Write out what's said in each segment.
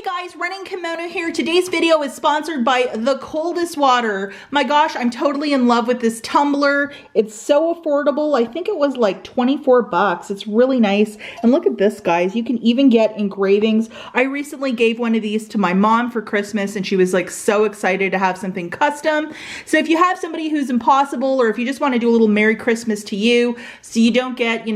guys, Running Kimono here. Today's video is sponsored by the coldest water. My gosh, I'm totally in love with this tumbler. It's so affordable. I think it was like 24 bucks. It's really nice. And look at this, guys. You can even get engravings. I recently gave one of these to my mom for Christmas and she was like so excited to have something custom. So if you have somebody who's impossible, or if you just want to do a little Merry Christmas to you so you don't get,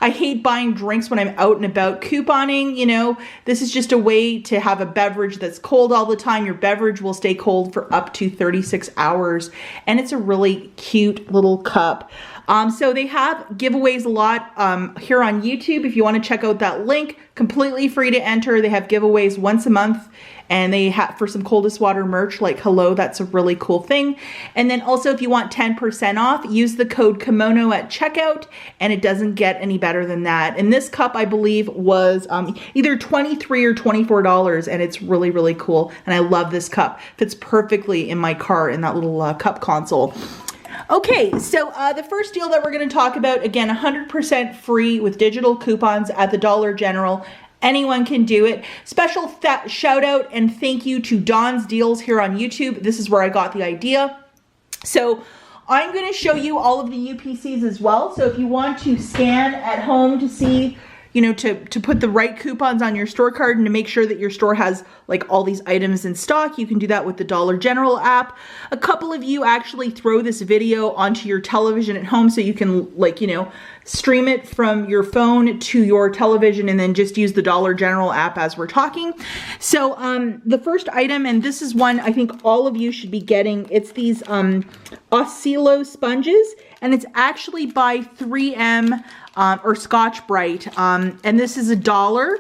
I hate buying drinks when I'm out and about couponing, this is just a way to have a beverage that's cold all the time. Your beverage will stay cold for up to 36 hours. And it's a really cute little cup. So they have giveaways a lot here on YouTube. If you want to check out that link, completely free to enter. They have giveaways once a month. And they have for some coldest water merch like hello, that's a really cool thing. And then also if you want 10% off, use the code Kimono at checkout and it doesn't get any better than that. And this cup I believe was either $23 or $24 and it's really, really cool. And I love this cup. Fits perfectly in my car in that little cup console. Okay, so the first deal that we're going to talk about, again, 100% free with digital coupons at the Dollar General. Anyone can do it. Special shout out and thank you to dawnsdeals here on YouTube. This is where I got the idea. So I'm going to show you all of the UPCs as well. So if you want to scan at home to see, to put the right coupons on your store card and to make sure that your store has like all these items in stock, you can do that with the Dollar General app. A couple of you actually throw this video onto your television at home so you can stream it from your phone to your television and then just use the Dollar General app as we're talking. So the first item, and this is one I think all of you should be getting, it's these Oscillo sponges, and it's actually by 3M or Scotch-Brite, and this is $1,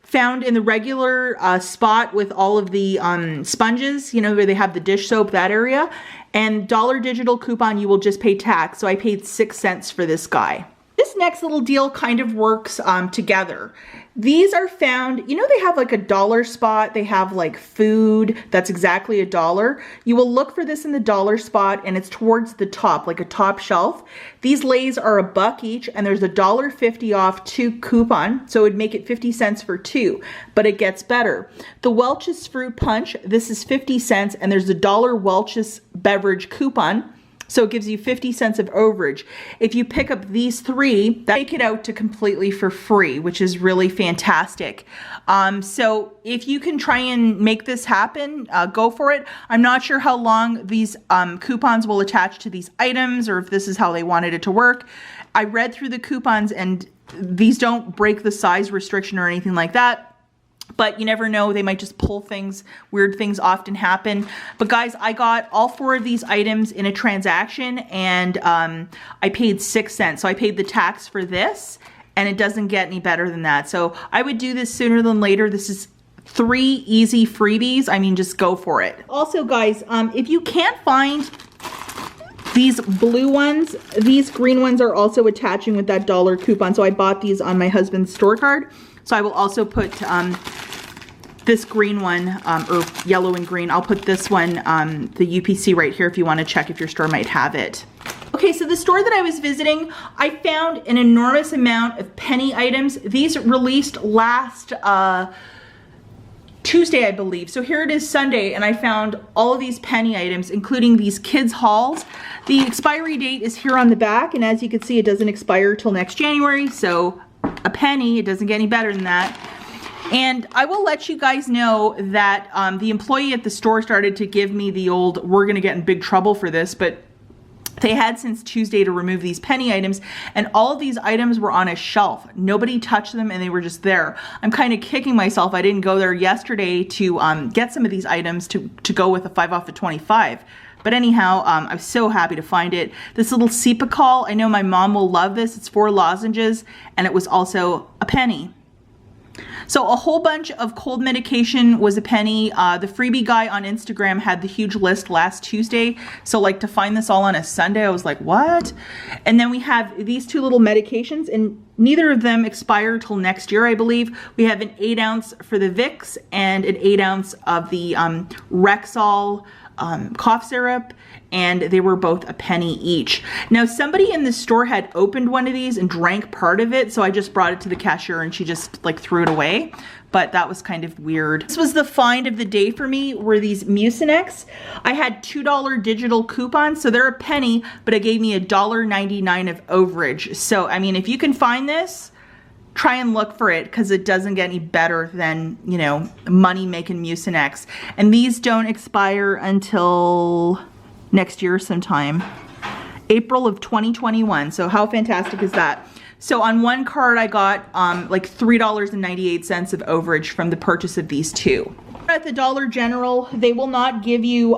found in the regular spot with all of the sponges, where they have the dish soap, that area. And dollar digital coupon, you will just pay tax. So I paid 6 cents for this guy. This next little deal kind of works together. These are found, they have like a dollar spot. They have like food that's exactly $1. You will look for this in the dollar spot and it's towards the top, like a top shelf. These Lays are $1 each and there's $1.50 off 2 coupon. So it would make it 50 cents for 2, but it gets better. The Welch's Fruit Punch, this is 50 cents and there's $1 Welch's beverage coupon. So it gives you 50 cents of overage. If you pick up these 3, that take it out to completely for free, which is really fantastic. So if you can try and make this happen, go for it. I'm not sure how long these coupons will attach to these items or if this is how they wanted it to work. I read through the coupons and these don't break the size restriction or anything like that. But you never know, they might just pull things, weird things often happen. But guys, I got all 4 of these items in a transaction and I paid 6 cents. So I paid the tax for this and it doesn't get any better than that. So I would do this sooner than later. This is 3 easy freebies. I mean, just go for it. Also guys, if you can't find these blue ones, these green ones are also attaching with that $1 coupon. So I bought these on my husband's store card. So I will also put this green one, or yellow and green. I'll put this one, the UPC right here if you want to check if your store might have it. Okay, so the store that I was visiting, I found an enormous amount of penny items. These released last Tuesday, I believe. So here it is Sunday, and I found all of these penny items, including these kids' hauls. The expiry date is here on the back, and as you can see, it doesn't expire till next January, so a penny, it doesn't get any better than that. And I will let you guys know that the employee at the store started to give me the old, we're gonna get in big trouble for this, but they had since Tuesday to remove these penny items, and all of these items were on a shelf. Nobody touched them and they were just there. I'm kind of kicking myself. I didn't go there yesterday to get some of these items to go with a 5 off of 25. But anyhow, I'm so happy to find it. This little Cepacol, I know my mom will love this. It's 4 lozenges and it was also a penny. So a whole bunch of cold medication was a penny. The freebie guy on Instagram had the huge list last Tuesday. So like to find this all on a Sunday, I was like, what? And then we have these 2 little medications and neither of them expire till next year, I believe. We have an 8 ounce for the Vicks and an 8 ounce of the Rexall cough syrup, and they were both a penny each. Now somebody in the store had opened one of these and drank part of it, so I just brought it to the cashier and she just like threw it away. But that was kind of weird. This was the find of the day for me, were these Mucinex. I had $2 digital coupons, so they're a penny, but it gave me $1.99 of overage. So, I mean, if you can find this, try and look for it, because it doesn't get any better than, you know, money-making Mucinex. And these don't expire until next year sometime. April of 2021, so how fantastic is that? So on one card I got like $3.98 of overage from the purchase of these two. At the Dollar General, they will not give you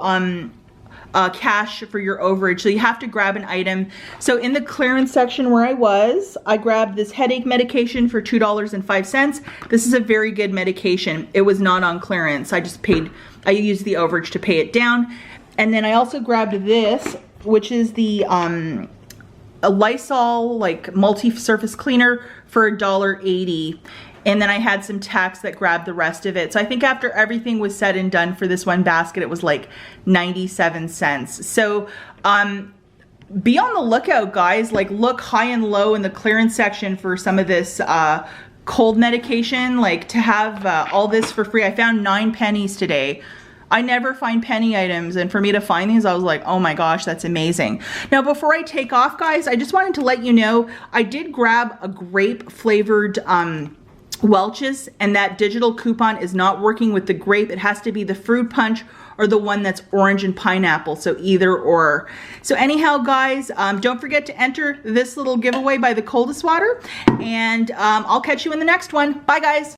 cash for your overage, so you have to grab an item. So in the clearance section where I grabbed this headache medication for $2.05. This is a very good medication. It was not on clearance. I used the overage to pay it down. And then I also grabbed this, which is the a Lysol like multi-surface cleaner for $1.80. And then I had some tax that grabbed the rest of it. So I think after everything was said and done for this one basket, it was like 97 cents. So be on the lookout, guys. Like, look high and low in the clearance section for some of this cold medication. Like, to have all this for free. I found 9 pennies today. I never find penny items, and for me to find these, I was like, oh my gosh, that's amazing. Now, before I take off, guys, I just wanted to let you know, I did grab a grape flavored Welch's, and that digital coupon is not working with the grape. It has to be the fruit punch or the one that's orange and pineapple, so either or. So anyhow, guys, don't forget to enter this little giveaway by the coldest water, and I'll catch you in the next one. Bye, guys.